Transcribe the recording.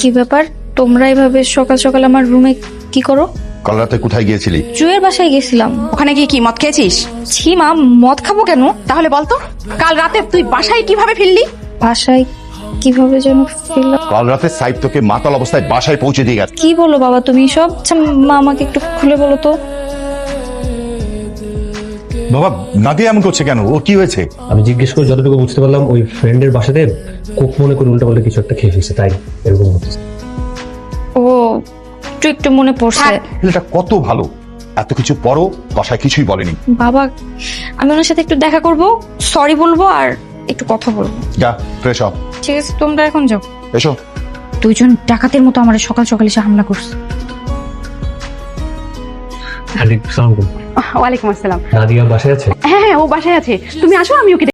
কি ব্যাপার, তোমরা এভাবে সকাল সকাল আমার রুমে কি করো? কাল রাতে কোথায় গিয়েছিলি? জুয়ের বাসায় গেছিলাম। ওখানে গিয়ে কি মদ খেয়েছিস? ছি মা, মদ খাবো কেন? তাহলে বলতো কাল রাতে তুই বাসায় কিভাবে ফিরলি? বাসায় কিভাবে যেন ফিরলাম। কাল রাতে সাইদ তোকে মাতাল অবস্থায় বাসায় পৌঁছে দিয়ে গেছে। কি বলো বাবা তুমি সব? আচ্ছা মা, আমাকে একটু খুলে বলো তো। বাবা, নাদিয়া এমন করছে কেন? ও কি হয়েছে? আমি জিজ্ঞেস করে যতটুকু বুঝতে পারলাম, ওই ফ্রেন্ডের বাসাতে কোক মনে করে উল্টা পাল্টা কিছু একটা খেয়ে ফেলছে, তাই এরকম হচ্ছে। ও একটু একটু মনে পড়ছে। ছেলেটা কত ভালো, এত কিছু পরও বাসায় কিছুই বলেনি। বাবা, আমি ওনার সাথে একটু দেখা করব, সরি বলবো আর একটু কথা বলবো। যা ফ্রেশ হ। ঠিক আছে, তোমরা এখন যাও। এসো। দুইজন ডাকাতের মতো আমার সকাল সকাল এসে হামলা করছে। ওয়ালাইকুম আসসালাম। ওয়ালাইকুম আসসালাম। নাদিয়া বাসায় আছে? হ্যাঁ হ্যাঁ, ও বাসায় আছে, তুমি আসো, আমি ওকে